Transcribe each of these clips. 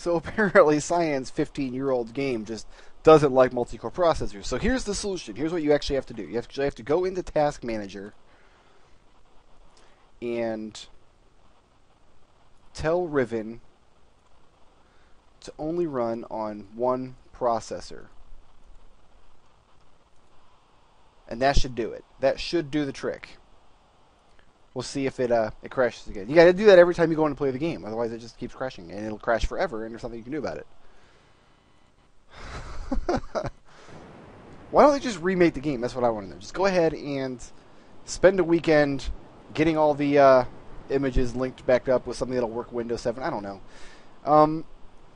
So apparently Cyan's 15-year-old game just doesn't like multi-core processors. So here's the solution. Here's what you actually have to do. You actually have to go into Task Manager and tell Riven to only run on one processor. And that should do it. That should do the trick. We'll see if it crashes again. You got to do that every time you go in to play the game. Otherwise, it just keeps crashing. And it'll crash forever, and there's nothing you can do about it. Why don't they just remake the game? That's what I want to know. Just go ahead and spend a weekend getting all the images linked back up with something that'll work Windows 7. I don't know.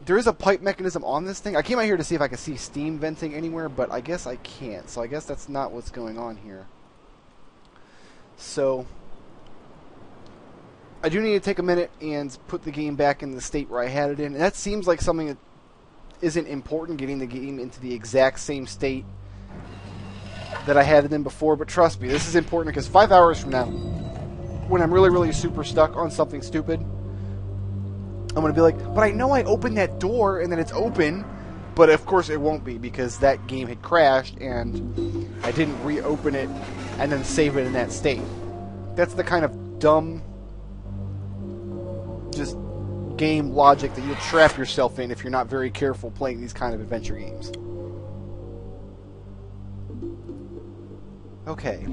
There is a pipe mechanism on this thing. I came out here to see if I could see steam venting anywhere, but I guess I can't. So I guess that's not what's going on here. So I do need to take a minute and put the game back in the state where I had it in. And that seems like something that isn't important, getting the game into the exact same state that I had it in before. But trust me, this is important because 5 hours from now, when I'm really, really super stuck on something stupid, I'm going to be like, but I know I opened that door and then it's open. But of course it won't be because that game had crashed and I didn't reopen it and then save it in that state. That's the kind of dumb, just game logic that you'll trap yourself in if you're not very careful playing these kind of adventure games. Okay,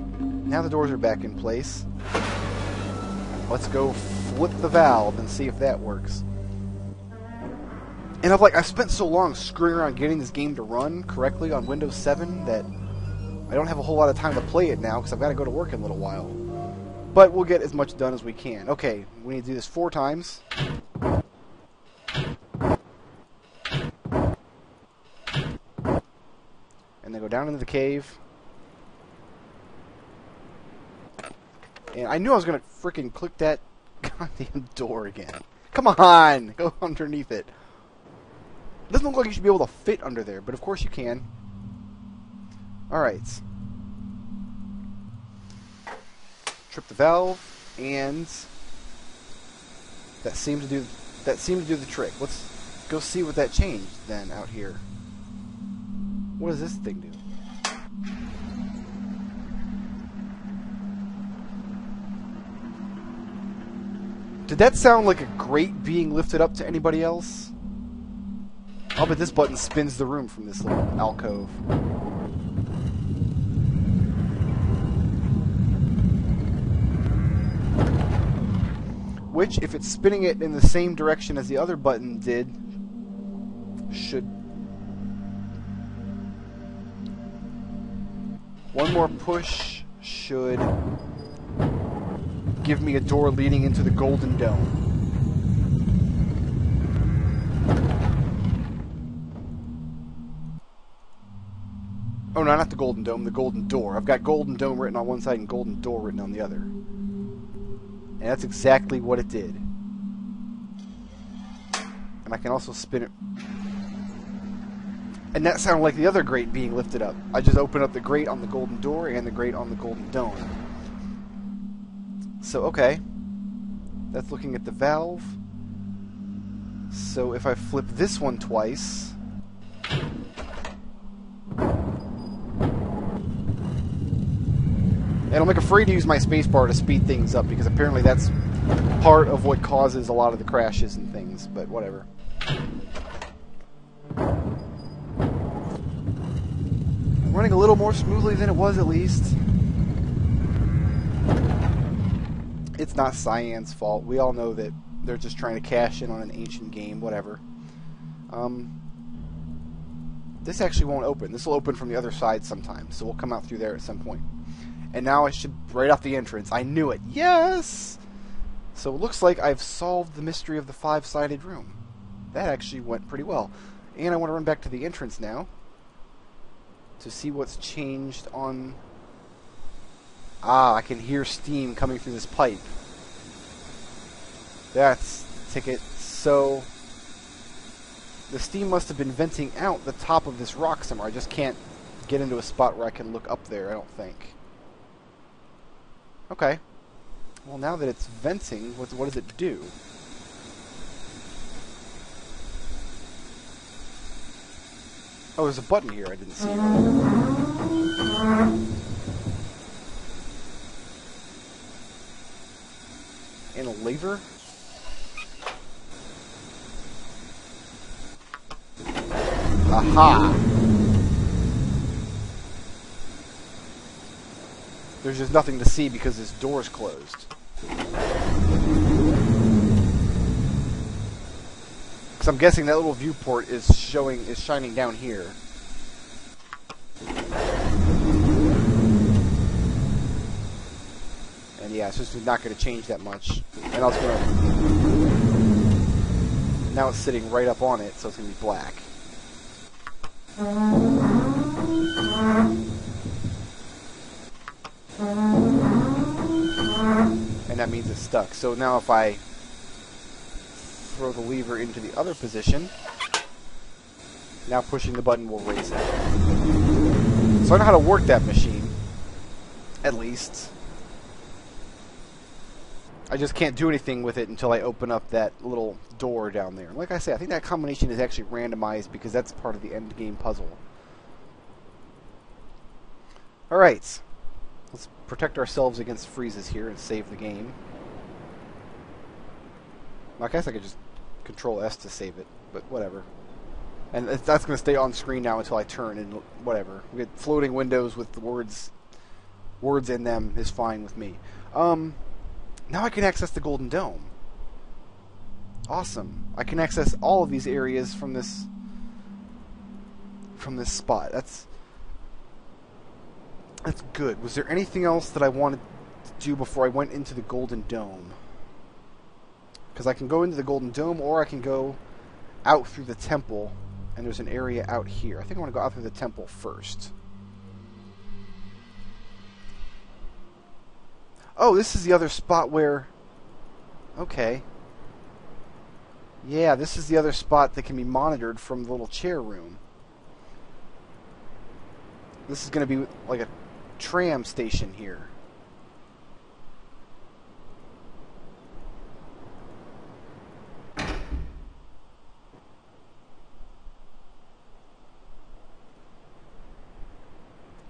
now the doors are back in place. Let's go flip the valve and see if that works. And I've spent so long screwing around getting this game to run correctly on Windows 7 that I don't have a whole lot of time to play it now because I've got to go to work in a little while. But we'll get as much done as we can. Okay, we need to do this 4 times. And then go down into the cave. And I knew I was going to freaking click that goddamn door again. Come on! Go underneath it. It doesn't look like you should be able to fit under there, but of course you can. Alright. Trip the valve, and that seemed to do the trick. Let's go see what that changed then out here. What does this thing do? Did that sound like a grate being lifted up to anybody else? I'll bet this button spins the room from this little alcove. Which, if it's spinning it in the same direction as the other button did, should... One more push should give me a door leading into the Golden Dome. Oh, no, not the Golden Dome, the Golden Door. I've got Golden Dome written on one side and Golden Door written on the other. And that's exactly what it did. And I can also spin it. And that sounded like the other grate being lifted up. I just opened up the grate on the Golden Door and the grate on the Golden Dome. So, okay. That's looking at the valve. So if I flip this one twice... And I'm afraid to use my spacebar to speed things up, because apparently that's part of what causes a lot of the crashes and things, but whatever. Running a little more smoothly than it was, at least. It's not Cyan's fault. We all know that they're just trying to cash in on an ancient game, whatever. This actually won't open. This will open from the other side sometime, so we'll come out through there at some point. And now I should, right off the entrance, I knew it. Yes! So it looks like I've solved the mystery of the 5-sided room. That actually went pretty well. And I want to run back to the entrance now to see what's changed on... Ah, I can hear steam coming through this pipe. That's the ticket. So the steam must have been venting out the top of this rock somewhere. I just can't get into a spot where I can look up there, I don't think. Okay. Well, now that it's venting, what does it do? Oh, there's a button here I didn't see earlier. And a lever? Aha! There's just nothing to see because this door's closed. Because I'm guessing that little viewport is shining down here. And yeah, it's just not going to change that much. And I was going to... Now it's sitting right up on it, so it's going to be black. And that means it's stuck. So now if I throw the lever into the other position, now pushing the button will raise it. So I know how to work that machine, at least. I just can't do anything with it until I open up that little door down there. Like I say, I think that combination is actually randomized because that's part of the end game puzzle. Alright. Let's protect ourselves against freezes here and save the game. I guess I could just Control S to save it, but whatever. And that's going to stay on screen now until I turn, and whatever. We get floating windows with the words in them is fine with me. Now I can access the Golden Dome. Awesome. I can access all of these areas from this spot. That's good. Was there anything else that I wanted to do before I went into the Golden Dome? Because I can go into the Golden Dome, or I can go out through the temple, and there's an area out here. I think I want to go out through the temple first. Oh, this is the other spot where... Okay. Yeah, this is the other spot that can be monitored from the little chair room. This is going to be like a tram station here.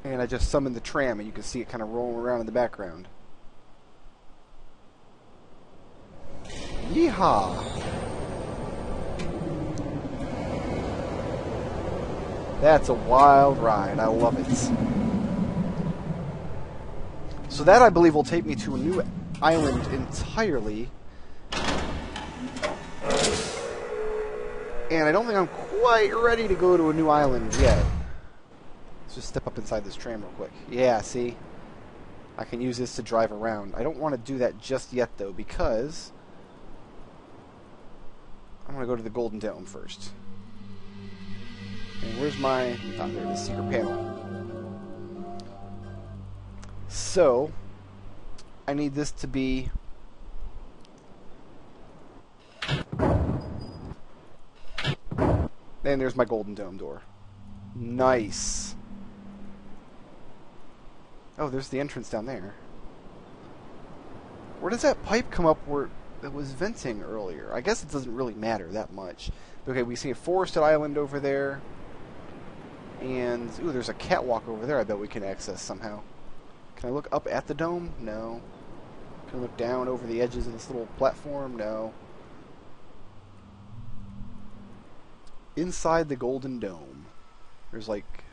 And I just summoned the tram, and you can see it kind of rolling around in the background. Yeehaw! That's a wild ride. I love it. So that, I believe, will take me to a new island entirely. And I don't think I'm quite ready to go to a new island yet. Let's just step up inside this tram real quick. Yeah, see? I can use this to drive around. I don't want to do that just yet, though, because I'm going to go to the Golden Dome first. And where's my... Oh, there it is, secret panel. So, I need this to be... And there's my Golden Dome door. Nice. Oh, there's the entrance down there. Where does that pipe come up where it was venting earlier? I guess it doesn't really matter that much. Okay, we see a forested island over there. And, ooh, there's a catwalk over there I bet we can access somehow. Can I look up at the dome? No. Can I look down over the edges of this little platform? No. Inside the Golden Dome, there's like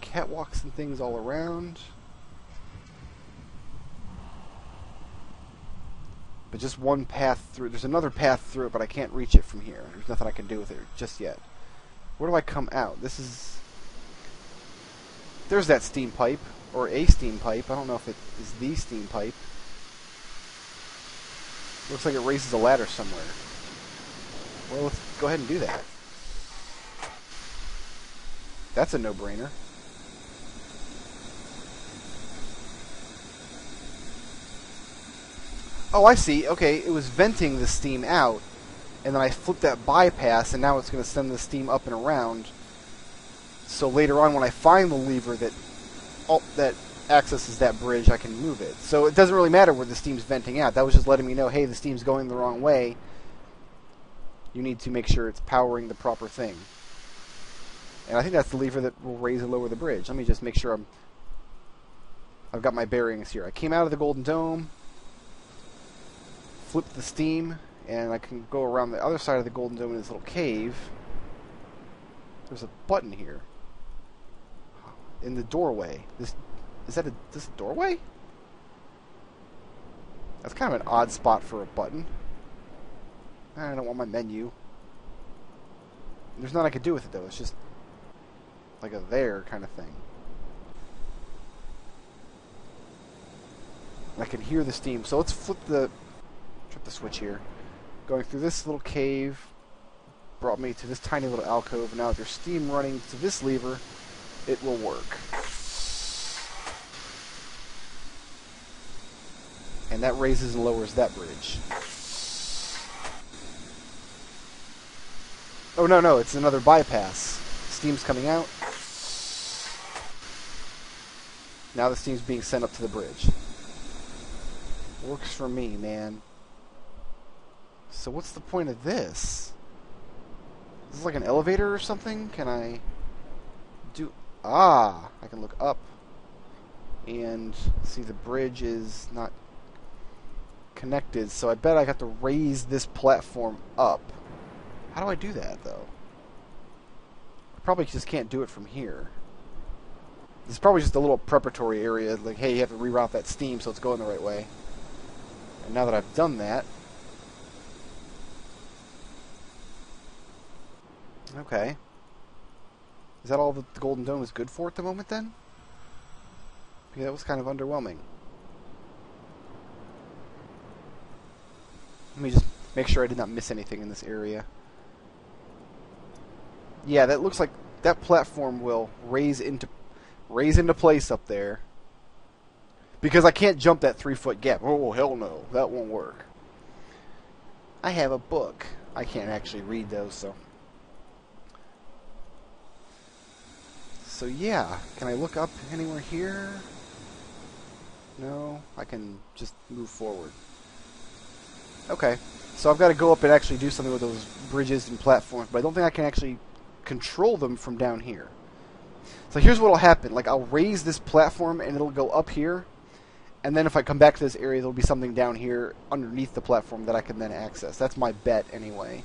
catwalks and things all around. But just one path through. There's another path through it, but I can't reach it from here. There's nothing I can do with it just yet. Where do I come out? This is... There's that steam pipe, or a steam pipe. I don't know if it is the steam pipe. Looks like it raises a ladder somewhere. Well, let's go ahead and do that. That's a no-brainer. Oh, I see. Okay, it was venting the steam out, and then I flipped that bypass, and now it's going to send the steam up and around. So later on, when I find the lever that accesses that bridge, I can move it. So it doesn't really matter where the steam's venting out. That was just letting me know, hey, the steam's going the wrong way. You need to make sure it's powering the proper thing. And I think that's the lever that will raise and lower the bridge. Let me just make sure I've got my bearings here. I came out of the Golden Dome, flipped the steam, and I can go around the other side of the Golden Dome in this little cave. There's a button here. In the doorway. Is that this doorway? That's kind of an odd spot for a button. I don't want my menu. There's nothing I could do with it though. It's just like a there kind of thing. I can hear the steam. So let's flip the switch here. Going through this little cave brought me to this tiny little alcove. Now if there's steam running to this lever, it will work. And that raises and lowers that bridge. Oh, no, it's another bypass. Steam's coming out. Now the steam's being sent up to the bridge. Works for me, man. So what's the point of this? Is this like an elevator or something? Can I do... Ah! I can look up and see the bridge is not connected, so I bet I got to raise this platform up. How do I do that, though? I probably just can't do it from here. This is probably just a little preparatory area, like, hey, you have to reroute that steam so it's going the right way. And now that I've done that... Okay. Is that all that the Golden Dome is good for at the moment, then? Yeah, that was kind of underwhelming. Let me just make sure I did not miss anything in this area. Yeah, that looks like that platform will raise into place up there. Because I can't jump that 3-foot gap. Oh, hell no. That won't work. I have a book. I can't actually read those, so... So yeah, can I look up anywhere here? No, I can just move forward. Okay, so I've got to go up and actually do something with those bridges and platforms, but I don't think I can actually control them from down here. So here's what will happen. Like, I'll raise this platform and it'll go up here, and then if I come back to this area, there'll be something down here underneath the platform that I can then access. That's my bet anyway.